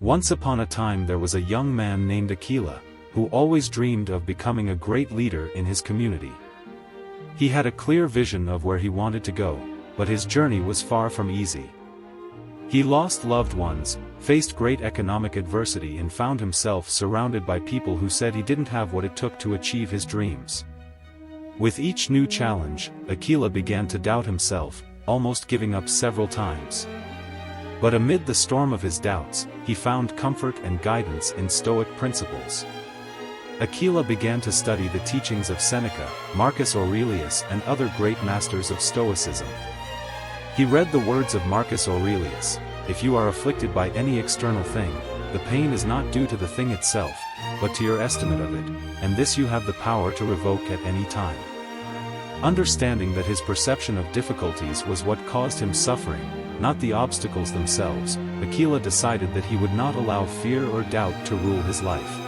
Once upon a time there was a young man named Aquila, who always dreamed of becoming a great leader in his community. He had a clear vision of where he wanted to go, but his journey was far from easy. He lost loved ones, faced great economic adversity and found himself surrounded by people who said he didn't have what it took to achieve his dreams. With each new challenge, Aquila began to doubt himself, almost giving up several times. But amid the storm of his doubts, he found comfort and guidance in Stoic principles. Aquila began to study the teachings of Seneca, Marcus Aurelius and other great masters of Stoicism. He read the words of Marcus Aurelius: "If you are afflicted by any external thing, the pain is not due to the thing itself, but to your estimate of it, and this you have the power to revoke at any time." Understanding that his perception of difficulties was what caused him suffering, not the obstacles themselves, Aquila decided that he would not allow fear or doubt to rule his life.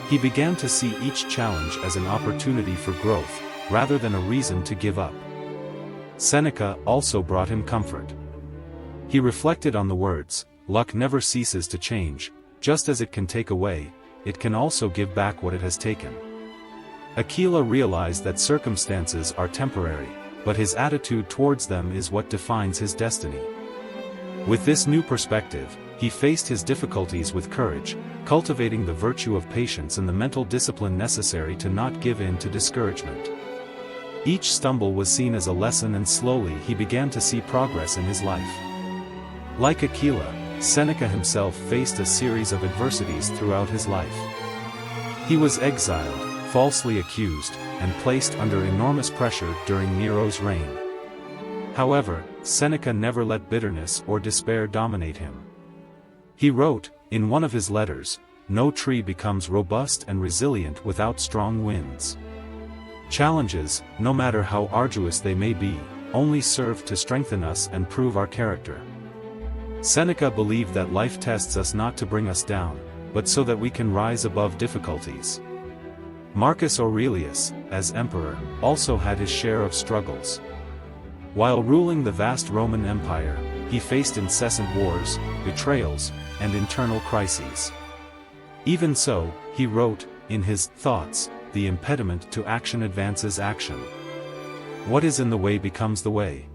He began to see each challenge as an opportunity for growth, rather than a reason to give up. Seneca also brought him comfort. He reflected on the words, "Luck never ceases to change, just as it can take away, it can also give back what it has taken." Aquila realized that circumstances are temporary, but his attitude towards them is what defines his destiny. With this new perspective, he faced his difficulties with courage, cultivating the virtue of patience and the mental discipline necessary to not give in to discouragement. Each stumble was seen as a lesson, and slowly he began to see progress in his life. Like Aquila, Seneca himself faced a series of adversities throughout his life. He was exiled, falsely accused, and placed under enormous pressure during Nero's reign. However, Seneca never let bitterness or despair dominate him. He wrote, in one of his letters, "No tree becomes robust and resilient without strong winds." Challenges, no matter how arduous they may be, only serve to strengthen us and prove our character. Seneca believed that life tests us not to bring us down, but so that we can rise above difficulties. Marcus Aurelius, as emperor, also had his share of struggles. While ruling the vast Roman Empire, he faced incessant wars, betrayals, and internal crises. Even so, he wrote, in his Thoughts, "The impediment to action advances action. What is in the way becomes the way."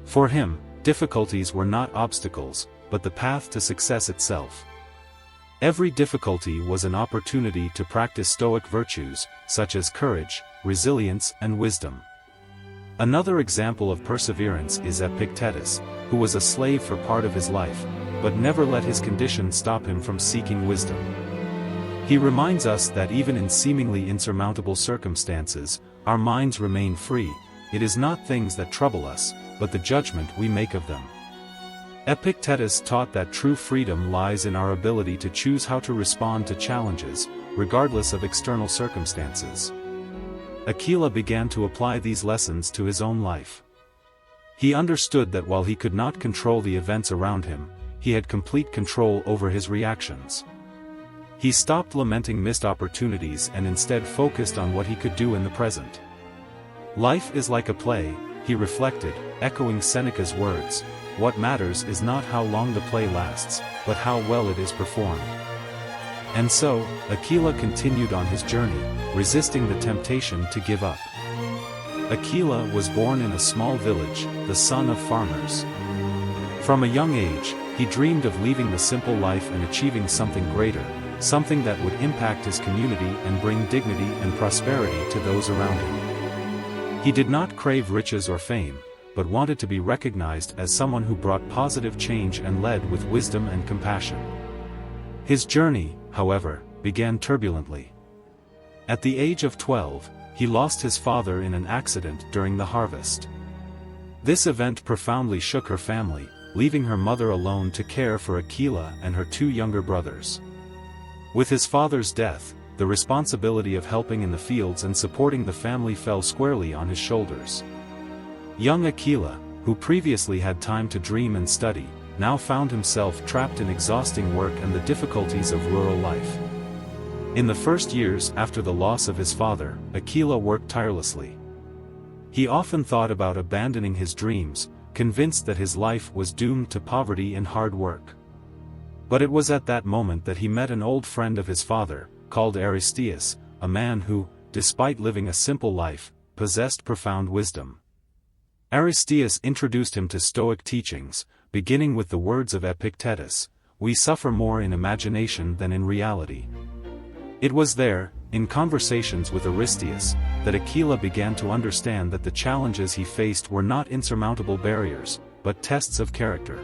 For him, difficulties were not obstacles, but the path to success itself. Every difficulty was an opportunity to practice Stoic virtues, such as courage, resilience, and wisdom. Another example of perseverance is Epictetus, who was a slave for part of his life, but never let his condition stop him from seeking wisdom. He reminds us that even in seemingly insurmountable circumstances, our minds remain free. It is not things that trouble us, but the judgment we make of them. Epictetus taught that true freedom lies in our ability to choose how to respond to challenges, regardless of external circumstances. Aquila began to apply these lessons to his own life. He understood that while he could not control the events around him, he had complete control over his reactions. He stopped lamenting missed opportunities and instead focused on what he could do in the present. Life is like a play, he reflected, echoing Seneca's words, "What matters is not how long the play lasts, but how well it is performed." And so, Aquila continued on his journey, resisting the temptation to give up. Aquila was born in a small village, the son of farmers. From a young age, he dreamed of leaving the simple life and achieving something greater, something that would impact his community and bring dignity and prosperity to those around him. He did not crave riches or fame, but wanted to be recognized as someone who brought positive change and led with wisdom and compassion. His journey, however, began turbulently. At the age of 12, he lost his father in an accident during the harvest. This event profoundly shook her family, leaving her mother alone to care for Aquila and her two younger brothers. With his father's death, the responsibility of helping in the fields and supporting the family fell squarely on his shoulders. Young Aquila, who previously had time to dream and study, now found himself trapped in exhausting work and the difficulties of rural life. In the first years after the loss of his father, Aquila worked tirelessly. He often thought about abandoning his dreams, convinced that his life was doomed to poverty and hard work. But it was at that moment that he met an old friend of his father, called Aristeas, a man who, despite living a simple life, possessed profound wisdom. Aristeas introduced him to Stoic teachings, beginning with the words of Epictetus, "We suffer more in imagination than in reality." It was there, in conversations with Aristeas, that Aquila began to understand that the challenges he faced were not insurmountable barriers, but tests of character.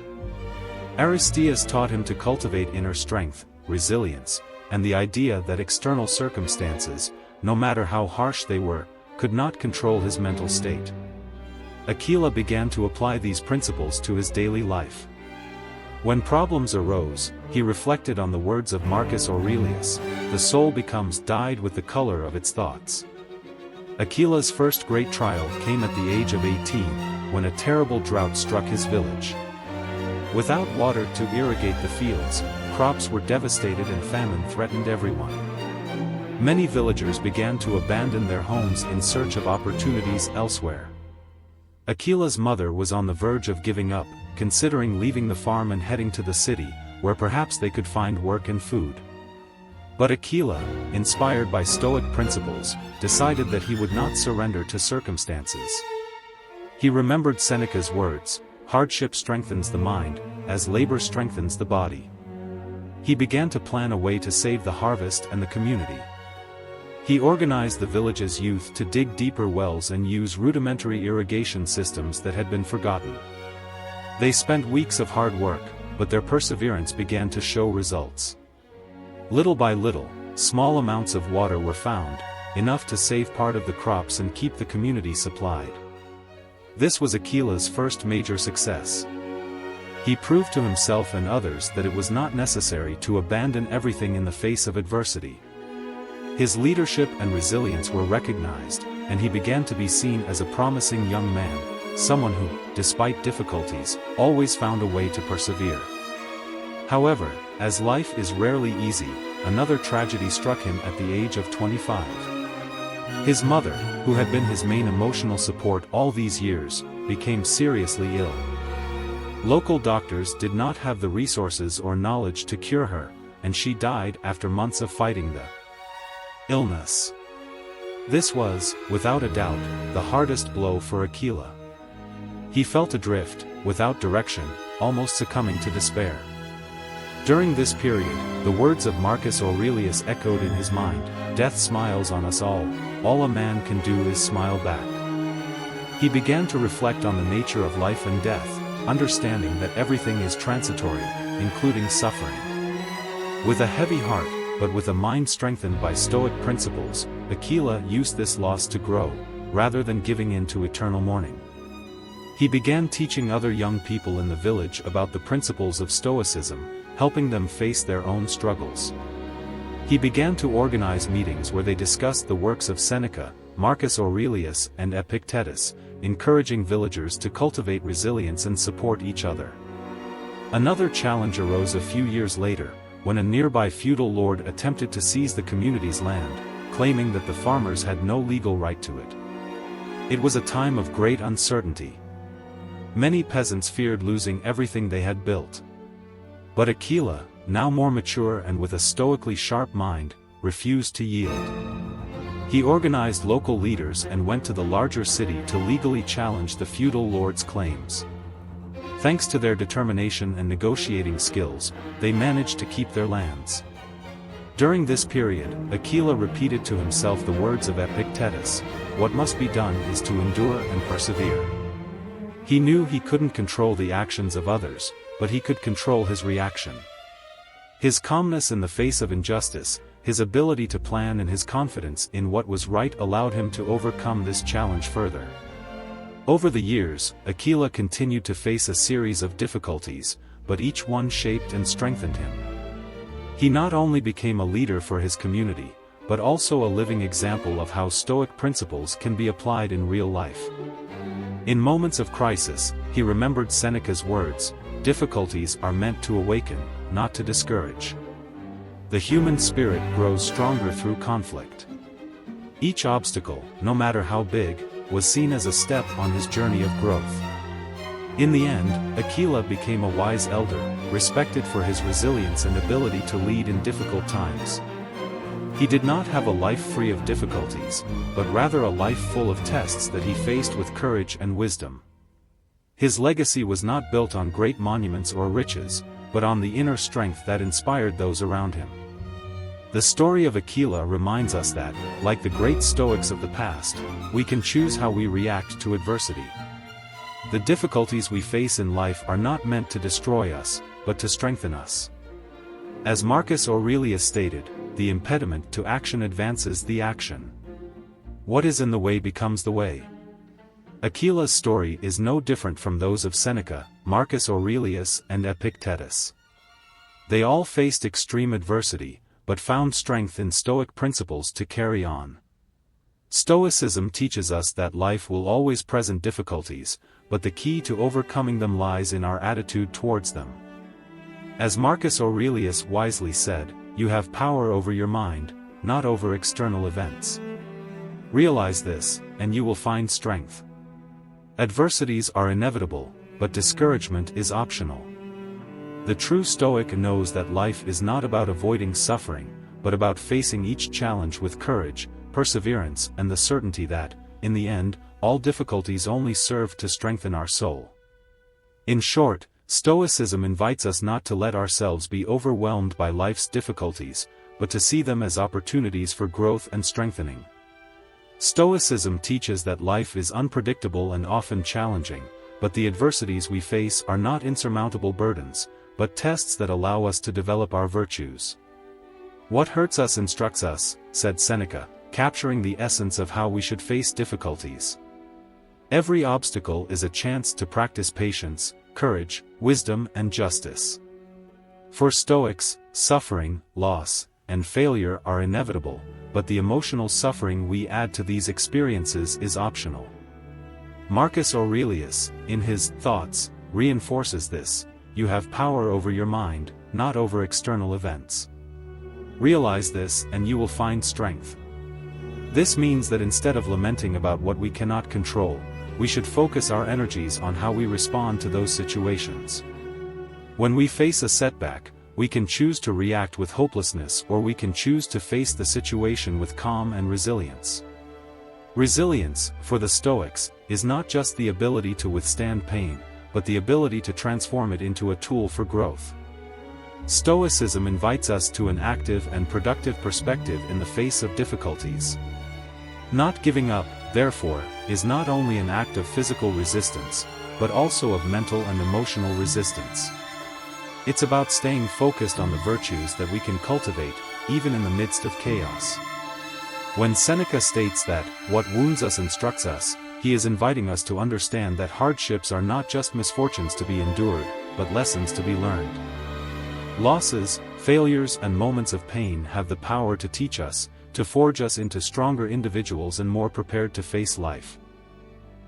Aristeas taught him to cultivate inner strength, resilience, and the idea that external circumstances, no matter how harsh they were, could not control his mental state. Aquila began to apply these principles to his daily life. When problems arose, he reflected on the words of Marcus Aurelius, "The soul becomes dyed with the color of its thoughts." Aquila's first great trial came at the age of 18, when a terrible drought struck his village. Without water to irrigate the fields, crops were devastated and famine threatened everyone. Many villagers began to abandon their homes in search of opportunities elsewhere. Aquila's mother was on the verge of giving up, considering leaving the farm and heading to the city, where perhaps they could find work and food. But Aquila, inspired by Stoic principles, decided that he would not surrender to circumstances. He remembered Seneca's words, "Hardship strengthens the mind, as labor strengthens the body." He began to plan a way to save the harvest and the community. He organized the village's youth to dig deeper wells and use rudimentary irrigation systems that had been forgotten. They spent weeks of hard work, but their perseverance began to show results. Little by little, small amounts of water were found, enough to save part of the crops and keep the community supplied. This was Aquila's first major success. He proved to himself and others that it was not necessary to abandon everything in the face of adversity. His leadership and resilience were recognized, and he began to be seen as a promising young man, someone who, despite difficulties, always found a way to persevere. However, as life is rarely easy, another tragedy struck him at the age of 25. His mother, who had been his main emotional support all these years, became seriously ill. Local doctors did not have the resources or knowledge to cure her, and she died after months of fighting the illness. This was, without a doubt, the hardest blow for Aquila. He felt adrift, without direction, almost succumbing to despair. During this period, the words of Marcus Aurelius echoed in his mind, "Death smiles on us all a man can do is smile back." He began to reflect on the nature of life and death, understanding that everything is transitory, including suffering. With a heavy heart, but with a mind strengthened by Stoic principles, Aquila used this loss to grow, rather than giving in to eternal mourning. He began teaching other young people in the village about the principles of Stoicism, helping them face their own struggles. He began to organize meetings where they discussed the works of Seneca, Marcus Aurelius and Epictetus, encouraging villagers to cultivate resilience and support each other. Another challenge arose a few years later, when a nearby feudal lord attempted to seize the community's land, claiming that the farmers had no legal right to it. It was a time of great uncertainty. Many peasants feared losing everything they had built. But Aquila, now more mature and with a stoically sharp mind, refused to yield. He organized local leaders and went to the larger city to legally challenge the feudal lord's claims. Thanks to their determination and negotiating skills, they managed to keep their lands. During this period, Aquila repeated to himself the words of Epictetus, "What must be done is to endure and persevere." He knew he couldn't control the actions of others, but he could control his reaction. His calmness in the face of injustice, his ability to plan and his confidence in what was right allowed him to overcome this challenge further. Over the years, Aquila continued to face a series of difficulties, but each one shaped and strengthened him. He not only became a leader for his community, but also a living example of how Stoic principles can be applied in real life. In moments of crisis, he remembered Seneca's words, "Difficulties are meant to awaken, not to discourage." The human spirit grows stronger through conflict. Each obstacle, no matter how big, was seen as a step on his journey of growth. In the end, Aquila became a wise elder, respected for his resilience and ability to lead in difficult times. He did not have a life free of difficulties, but rather a life full of tests that he faced with courage and wisdom. His legacy was not built on great monuments or riches, but on the inner strength that inspired those around him. The story of Aquila reminds us that, like the great Stoics of the past, we can choose how we react to adversity. The difficulties we face in life are not meant to destroy us, but to strengthen us. As Marcus Aurelius stated, the impediment to action advances the action. What is in the way becomes the way. Aquila's story is no different from those of Seneca, Marcus Aurelius, and Epictetus. They all faced extreme adversity, but found strength in Stoic principles to carry on. Stoicism teaches us that life will always present difficulties, but the key to overcoming them lies in our attitude towards them. As Marcus Aurelius wisely said, "You have power over your mind, not over external events." Realize this, and you will find strength. Adversities are inevitable, but discouragement is optional. The true Stoic knows that life is not about avoiding suffering, but about facing each challenge with courage, perseverance, and the certainty that, in the end, all difficulties only serve to strengthen our soul. In short, Stoicism invites us not to let ourselves be overwhelmed by life's difficulties, but to see them as opportunities for growth and strengthening. Stoicism teaches that life is unpredictable and often challenging, but the adversities we face are not insurmountable burdens, but tests that allow us to develop our virtues. "What hurts us instructs us," said Seneca, capturing the essence of how we should face difficulties. Every obstacle is a chance to practice patience, courage, wisdom, and justice. For Stoics, suffering, loss, and failure are inevitable, but the emotional suffering we add to these experiences is optional. Marcus Aurelius, in his Thoughts, reinforces this: "You have power over your mind, not over external events." Realize this, and you will find strength. This means that instead of lamenting about what we cannot control, we should focus our energies on how we respond to those situations. When we face a setback, we can choose to react with hopelessness, or we can choose to face the situation with calm and resilience. Resilience, for the Stoics, is not just the ability to withstand pain, but the ability to transform it into a tool for growth. Stoicism invites us to an active and productive perspective in the face of difficulties. Not giving up, therefore, is not only an act of physical resistance, but also of mental and emotional resistance. It's about staying focused on the virtues that we can cultivate, even in the midst of chaos. When Seneca states that, "What wounds us instructs us," he is inviting us to understand that hardships are not just misfortunes to be endured, but lessons to be learned. Losses, failures, and moments of pain have the power to teach us, to forge us into stronger individuals and more prepared to face life.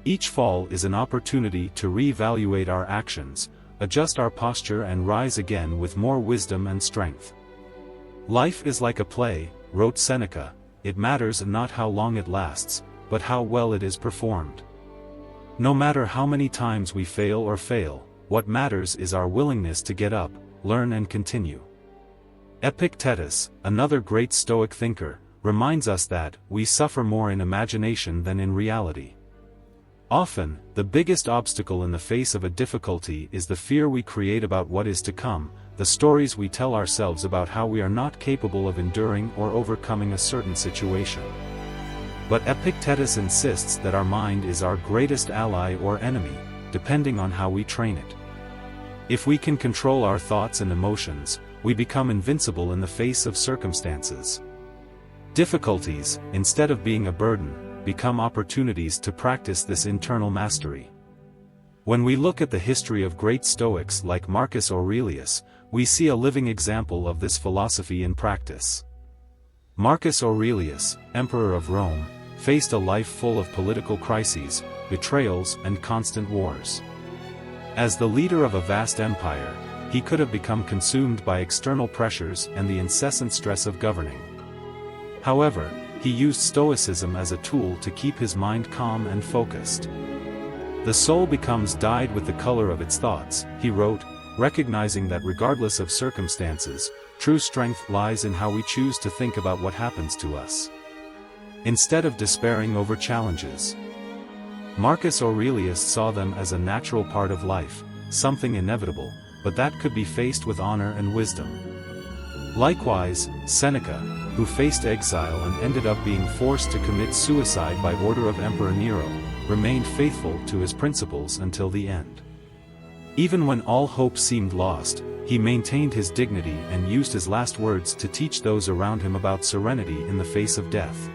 Each fall is an opportunity to reevaluate our actions, adjust our posture, and rise again with more wisdom and strength. "Life is like a play," wrote Seneca. "It matters not how long it lasts, but how well it is performed." No matter how many times we fail, what matters is our willingness to get up, learn, and continue. Epictetus, another great Stoic thinker, reminds us that we suffer more in imagination than in reality. Often, the biggest obstacle in the face of a difficulty is the fear we create about what is to come, the stories we tell ourselves about how we are not capable of enduring or overcoming a certain situation. But Epictetus insists that our mind is our greatest ally or enemy, depending on how we train it. If we can control our thoughts and emotions, we become invincible in the face of circumstances. Difficulties, instead of being a burden, become opportunities to practice this internal mastery. When we look at the history of great Stoics like Marcus Aurelius, we see a living example of this philosophy in practice. Marcus Aurelius, Emperor of Rome, faced a life full of political crises, betrayals, and constant wars. As the leader of a vast empire, he could have become consumed by external pressures and the incessant stress of governing. However, he used Stoicism as a tool to keep his mind calm and focused. The soul becomes dyed with the color of its thoughts, he wrote, recognizing that regardless of circumstances, true strength lies in how we choose to think about what happens to us. Instead of despairing over challenges, Marcus Aurelius saw them as a natural part of life, something inevitable, but that could be faced with honor and wisdom. Likewise, Seneca, who faced exile and ended up being forced to commit suicide by order of Emperor Nero, remained faithful to his principles until the end. Even when all hope seemed lost, he maintained his dignity and used his last words to teach those around him about serenity in the face of death.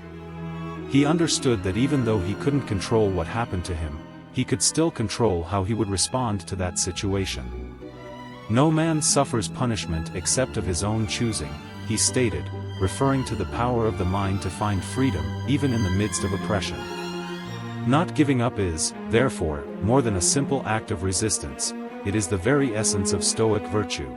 He understood that even though he couldn't control what happened to him, he could still control how he would respond to that situation. No man suffers punishment except of his own choosing, he stated, referring to the power of the mind to find freedom, even in the midst of oppression. Not giving up is, therefore, more than a simple act of resistance, it is the very essence of Stoic virtue.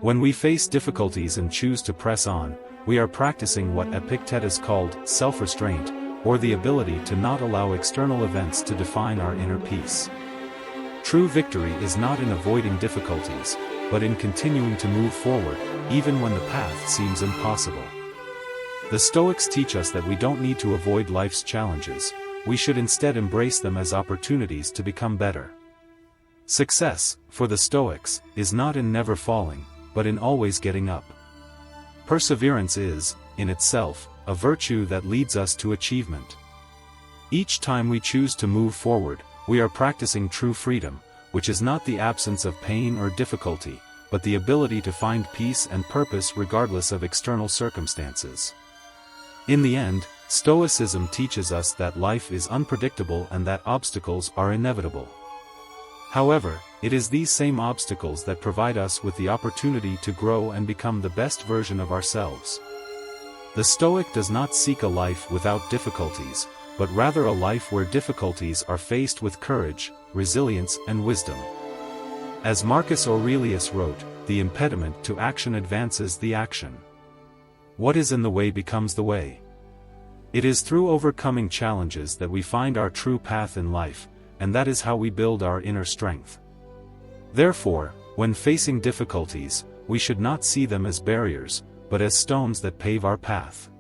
When we face difficulties and choose to press on, we are practicing what Epictetus called self-restraint, or the ability to not allow external events to define our inner peace. True victory is not in avoiding difficulties, but in continuing to move forward, even when the path seems impossible. The Stoics teach us that we don't need to avoid life's challenges, we should instead embrace them as opportunities to become better. Success, for the Stoics, is not in never falling, but in always getting up. Perseverance is, in itself, a virtue that leads us to achievement. Each time we choose to move forward, we are practicing true freedom, which is not the absence of pain or difficulty, but the ability to find peace and purpose regardless of external circumstances. In the end, Stoicism teaches us that life is unpredictable and that obstacles are inevitable. However, it is these same obstacles that provide us with the opportunity to grow and become the best version of ourselves. The Stoic does not seek a life without difficulties, but rather a life where difficulties are faced with courage, resilience, and wisdom. As Marcus Aurelius wrote, the impediment to action advances the action. What is in the way becomes the way. It is through overcoming challenges that we find our true path in life, and that is how we build our inner strength. Therefore, when facing difficulties, we should not see them as barriers, but as stones that pave our path.